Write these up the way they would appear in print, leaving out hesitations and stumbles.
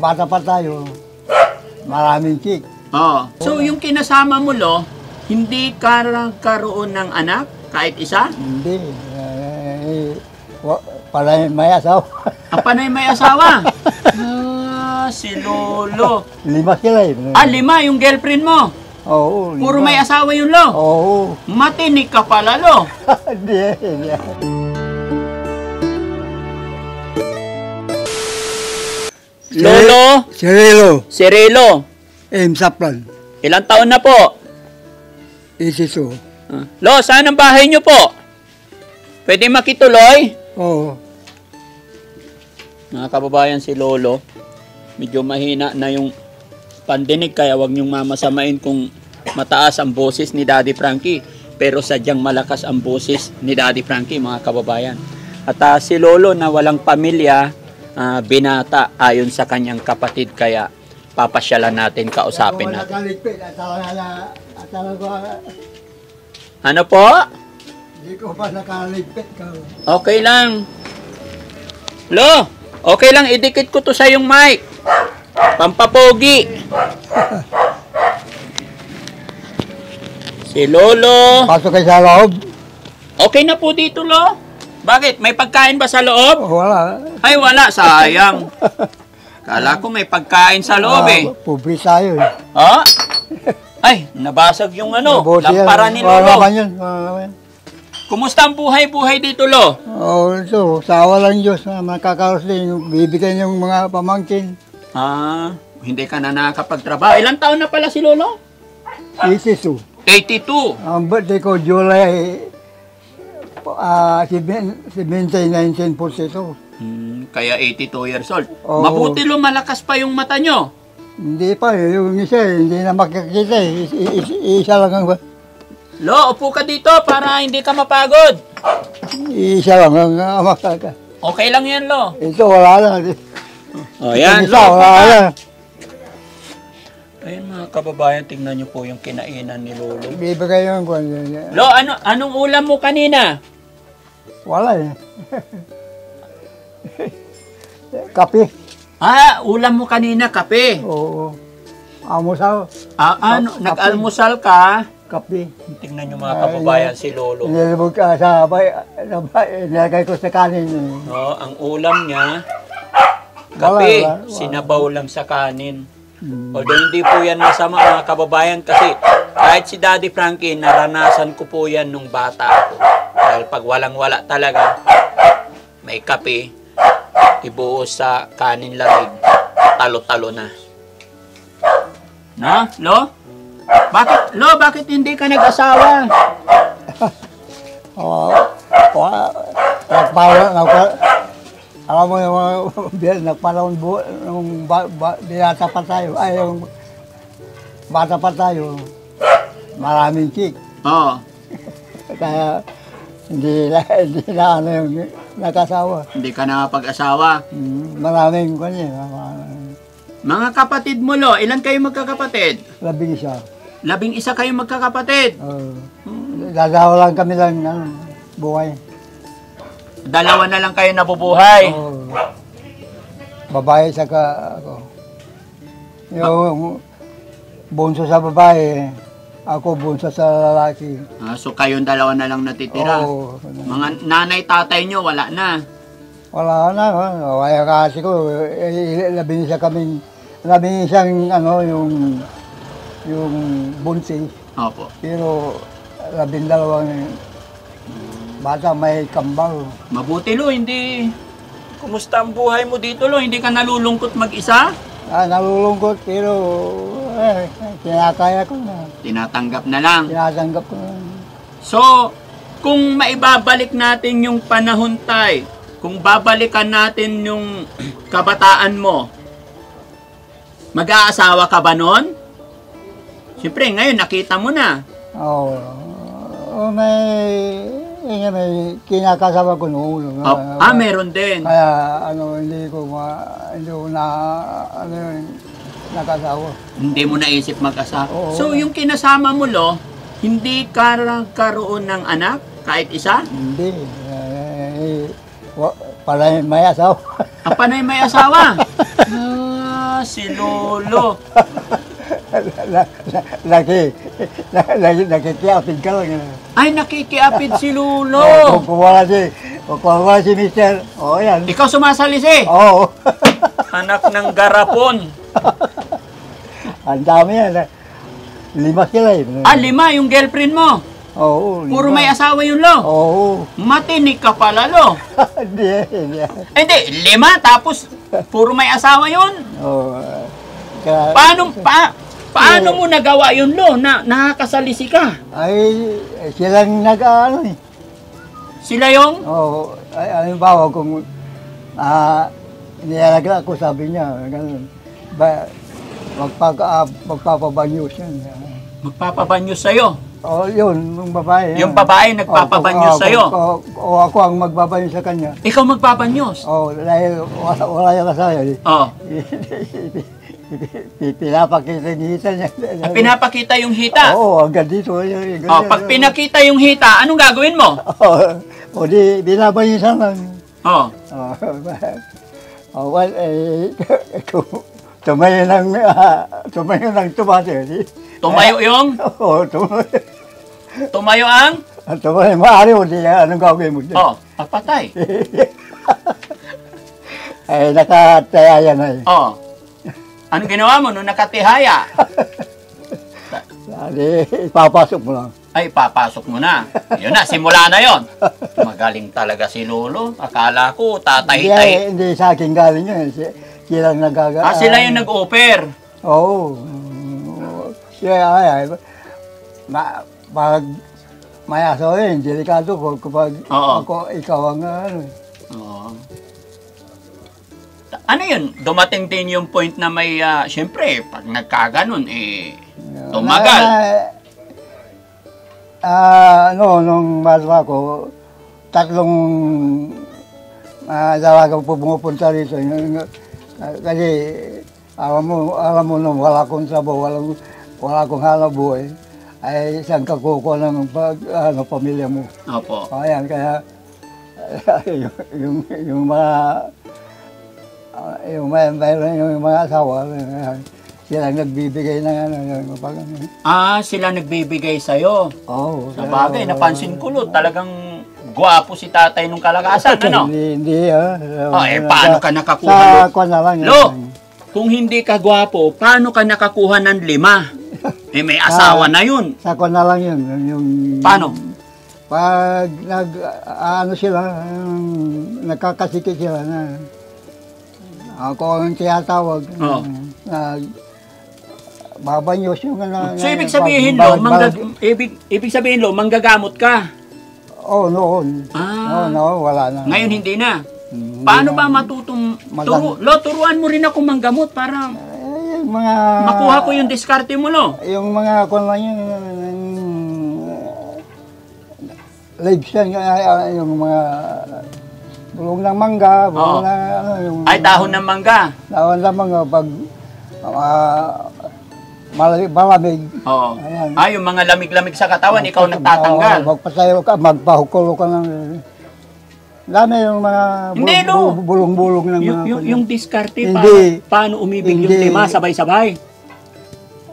bata pa tayo, maraming chick. Oo. So, yung kinasama mo, Lo, hindi ka karoon ng anak? Kahit isa? Hindi. Pala may asawa. Panay may asawa? Si Lolo. 5 sila eh. 5 yung girlfriend mo? Oo. Puro may asawa yun, Lo? Oo. Matinik ka pala, Lo. Hindi. Lolo? Cirilo. Cirilo. Saplan. Ilang taon na po? Isiso. Lo, saan ang bahay nyo po? Pwede makituloy? Oo. Mga kababayan, si Lolo, medyo mahina na yung pandinig, kaya wag niyong mamasamain kung mataas ang boses ni Daddy Frankie. Pero sadyang malakas ang boses ni Daddy Frankie, mga kababayan. At si Lolo na walang pamilya, binata ayon sa kanyang kapatid, kaya papasyalan natin, kausapin natin. Ano po? Hindi ko pa nakaligpit ka. Okay lang. Lo, okay lang, idikit ko to sa yung mic. Pampapogi. Si Lolo. Pasok kayo sa loob? Okay na po dito, Lo. Bakit? May pagkain ba sa loob? Wala. Ay, wala. Sayang. Kala ko may pagkain sa loob eh. Pubi tayo eh. Ha? Ay, nabasag yung lampara ni Lolo. Kumusta ang buhay-buhay dito, Lo? Ito, sa awa lang Diyos na makakaros din, bibigyan yung mga pamangkin. Hindi ka na nakakapagtrabaho. Ilang taon na pala si Lolo? 82. 82. Ang birthday ko, July 1942. Kaya 82 years old. Oo. Mabuti lumalakas pa yung mata nyo. Hindi pa eh, yung isa hindi na makikita eh. Isa lang ang... Lo, upo ka dito para hindi ka mapagod. Isa lang ang makaka. Okay lang yan, Lo. Ito wala lang. Yan, Isa, Lo. wala lang. Ayun mga kababayan, tingnan nyo po yung kinainan ni Lolo. Bibigay yung... Lo, anong ulam mo kanina? Wala eh. Kape. Ulam mo kanina, kape. Oo. Almusal. Nag-almusal ka? Kape. Tingnan nyo mga kababayan, si Lolo. Nilibog ka sa nilagay ko sa kanin. Ang ulam niya, kape, Wala. sinabaw lang sa kanin. Although hindi po yan masama mga kababayan, kasi kahit si Daddy Frankie, naranasan ko po yan nung bata ako. Dahil pag walang-wala talaga, may kape, ibuhos sa kanin lamig, talo-talo na. Na, Lo? Bakit hindi ka nag-asawa? Alam mo yung nagpanahon nung binata pa tayo, yung bata pa tayo, maraming chick. Oo. Kaya hindi na yung nakasawa. Hindi ka nakapag-asawa. Maraming kanya. Mga kapatid mo, Lo, ilan kayo magkakapatid? 11. 11 kayo magkakapatid. Dadawa lang kami lang buhay. 2 na lang kayo nabubuhay. Babae saka ako. Yung bunso sa babae, ako bunso sa lalaki. So kayong 2 na lang natitira. Mga nanay, tatay nyo, wala na. Wala na. Kaya kasi ko, 11 yung bunsi. Opo. Pero 12 bata may kambal. Mabuti, Lo, hindi. Kumusta ang buhay mo dito, Lo? Hindi ka nalulungkot mag-isa? Nalulungkot pero kinakaya ko na. Tinatanggap na lang. Tinatanggap ko na. So, kung maibabalik natin yung panahon, tay, kung babalikan natin yung kabataan mo, mag-aasawa ka ba nun? Siyempre, ngayon nakita mo na. May kinakasama ko noon. Meron din. Kaya hindi ko nakasawa. Hindi mo naisip mag-asawa. Oo. So, yung kinasama mo, Lo, hindi ka karoon ng anak? Kahit isa? Hindi. Pala may asawa. Panay may asawa? si Lolo. Nakikiapid ka lang. Ay, nakikiapid si Lolo. Kung wala si Mister, yan. Ikaw sumasalisi. Oo. Anak ng garapon. Ang dami yan. 5 sila eh. 5 yung girlfriend mo. Oo. Puro may asawa yun, Lo. Oo. Matinig ka pala, Lo. Hindi. Hindi, 5 tapos puro may asawa yun. Oo. Paano mo nagawa yun, Lo, na nakakasalisi ka? Ay, silang nag-ano eh. Sila yung? Oo. Ay, bawa kung niyalaga ako, sabi niya, ganun. Magpapabanyo siya. Magpapabanyo sa'yo. Oo, yun, yung babae. Yung babae nagpapabanyo sa'yo. O ako ang magbabanyo sa kanya. Ikaw magpapanyos. Oo, dahil wala yung kasaya. Oo. Pinapakita niya. Pinapakita yung hita. Oo, hanggang dito. Pag pinakita yung hita, anong gagawin mo? O di, binabanyo siya lang. Oo. Well, tumayo ng tumate. Tumayo yung? Oo, tumayo. Tumayo ang? Tumayo, maaari mo diya. Anong gagawin mo diya? Oo, papatay. Ay, nakataya na eh. Oo. Anong ginawa mo nung nakatihaya? Ipapasok mo lang. Ay, papasok mo na. Yun na, simula na yon. Magaling talaga si Lolo. Akala ko, tatay-tay. Hindi sa akin galing yun. Sila nagagaan. Sila yung nag-offer. Oo. Pag may asawa yun, delikado ko kapag ikaw ang ano. Oo. Ano yun? Dumating din yung point na may, syempre, pag nagkaganon, tumagal. Nung bata ko, 3 dalagang pumupunta rito. Kasi alam mo nung wala akong trabaho, wala akong hanap buhay, ay isang kakuko ng pamilya mo. Opo. Ayan, kaya yung mga asawa, sila nagbibigay ng sila nagbibigay sa'yo. Oo. Sa bagay, napansin ko, Lo, talagang gwapo si tatay nung kalakasan, ano? Hindi, paano ka nakakuha, Lo? Sa ako na lang. Lo, kung hindi ka gwapo, paano ka nakakuha ng 5? May asawa na yun. Sa ako na lang yun. Paano? Pag nagkakasikit sila na ako ang tiyatawag. Babanyos yung So, ibig sabihin, Lo, ibig sabihin, Lo, manggagamot ka? Oo, noon. No, wala na. Ngayon, hindi na. Paano ba matutong... Lo, turuan mo rin ako manggamot para makuha ko yung diskarte mo, Lo. Yung mga leaves yung mga bulong ng mangga, bulong na yung... Ay, dahon ng mangga. Dahon ng mangga, pag malamig. Oo. Yung mga lamig-lamig sa katawan, ikaw nagtatanggal. Magpasayo ka, magpahukulo ka ng... Dami yung mga bulong-bulong ng mga... Yung diskarte, paano umibig yung 5 sabay-sabay?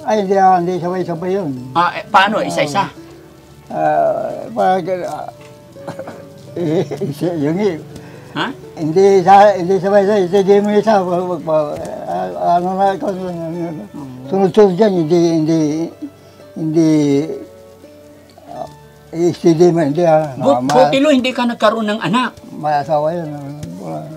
Ay, hindi sabay-sabay yun. Paano? Isa-isa? Ha? Hindi sabay-sabay. Hindi mo isa. Sunod-sunod dyan, hindi i-steady mo, hindi Buti, Lo, hindi ka nagkaroon ng anak. May asawa yun.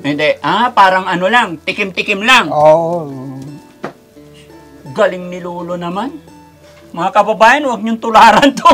Hindi. Parang ano lang, tikim-tikim lang. Oo. Galing ni Lolo naman. Mga kababayan, huwag niyong tularan to.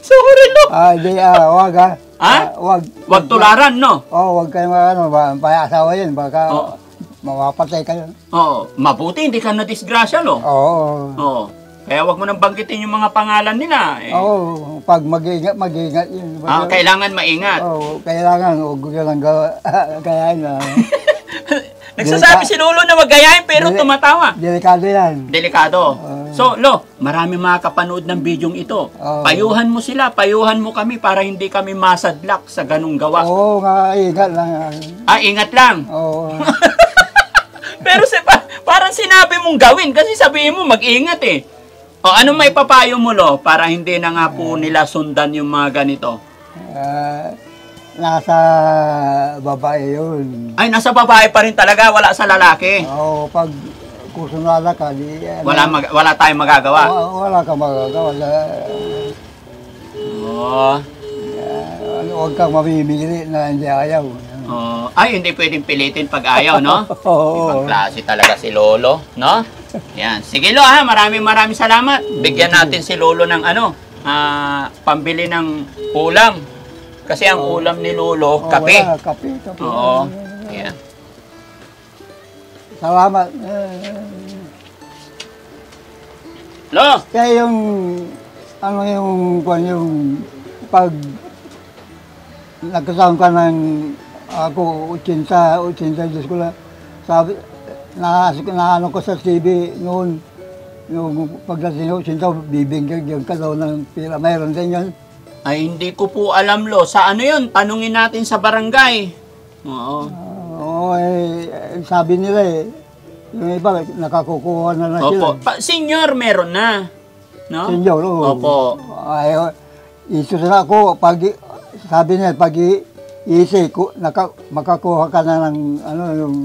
Sorry, Lo. Hindi, wag Wag tularan, no? Wag kayo may asawa yun, baka mawapatay kayo. Mabuti, hindi ka na-disgrasya, Lo. Oo. Kaya wag mo nang banggitin yung mga pangalan nila. Pag mag-ingat yun. Kailangan maingat. Kailangan, huwag ko lang gayahin na. Nagsasabi si Lolo na magayahin pero tumatawa. Delikado yan. Delikado. So, Lo, marami makakapanood ng bidyong ito. Payuhan mo sila, payuhan mo kami para hindi kami masadlak sa ganung gawa. Oo, ingat lang. Ingat lang. Oo. Pero parang sinabi mong gawin kasi sabihin mo mag-ingat eh. O ano may papayo mo lo para hindi na nga po nila sundan yung mga ganito? Nasa babae yun. Ay, nasa babae pa rin talaga, wala sa lalaki. Oo, pag kusunala ka, di... Wala tayong magagawa. Wala ka magagawa. Oo. Huwag kang mamimili na hindi ayaw. Ay, hindi pwedeng pilitin pag ayaw, no? Oo. Ibang klase talaga si Lolo, no? Yan. Sige, Lo, ha? Maraming salamat. Bigyan natin si Lolo ng pambili ng ulam. Kasi ang ulam ni Lolo, kape. Wala, kape. Oo. Yan. Salamat. Lo! Kaya yung pag nagkasama ka ng ako, 80 ko lang, sabi, naano ko sa TV noon, yung pagdating ng 80, bibigyan ka daw ng pila. Mayroon din yan. Ay, hindi ko po alam, Lo. Sa ano yun? Tanungin natin sa barangay. Oo. Sabi nila yung iba, nakakukuha na sila. Opo. Senior, meron na. No? Senyor, oo. Opo. Ay, ito na ako, sabi niya, pag makakuha ka na ng yung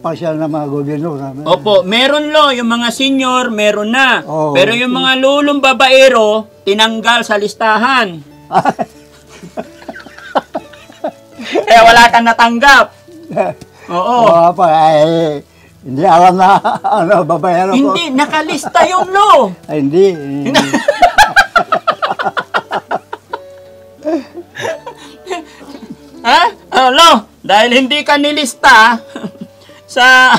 partial na mga gobyerno. Opo, meron Lo, yung mga senior, meron na. Oo. Pero yung mga lulong babaero, tinanggal sa listahan. Kaya wala kang natanggap. Oo. Oo pa, hindi alam na babayero ko. Hindi, nakalista yun, Lo. Ay, hindi. Ha? Lo, dahil hindi ka nilista sa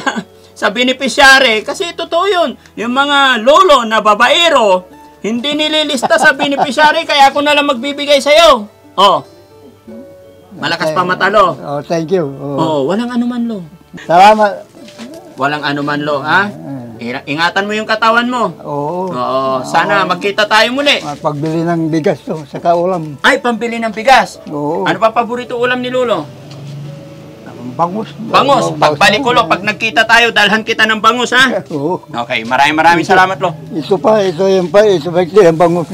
beneficiary, kasi totoo yun. Yung mga lolo na babaero, hindi nililista sa beneficiary, kaya ako na lang magbibigay sa'yo. Oh. Malakas pa mata, Lo. Oh, thank you. Oh, walang anuman, Lo. Salamat. Walang anuman, Lo, ha? Ingatan mo yung katawan mo. Oo. Oo. Sana magkita tayo muli. Pagbili ng bigas to, saka ulam. Ay, pambili ng bigas. Oo. Ano pa paborito ulam ni Lolo? Bangus. Bangus. Pagbalik ko, Lo, pag nagkita tayo, dalhan kita ng bangus, ha? Oo. Okay, maraming salamat, Lo. Ito yung bangus.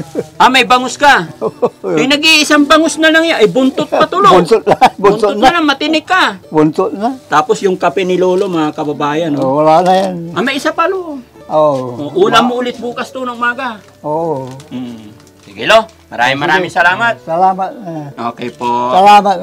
May bangus ka. Nag-iisang bangus na lang yan. Buntot pa to, Lo. Buntot na lang, matinik ka. Buntot na. Tapos yung kape ni Lolo, mga kababayan, no? Oh, wala na yan. May isa pa, Lo. Oo. Ulam mo ulit bukas to ng umaga. Oo. Sige, Lo. Maraming salamat. Salamat. Okay po. Salamat.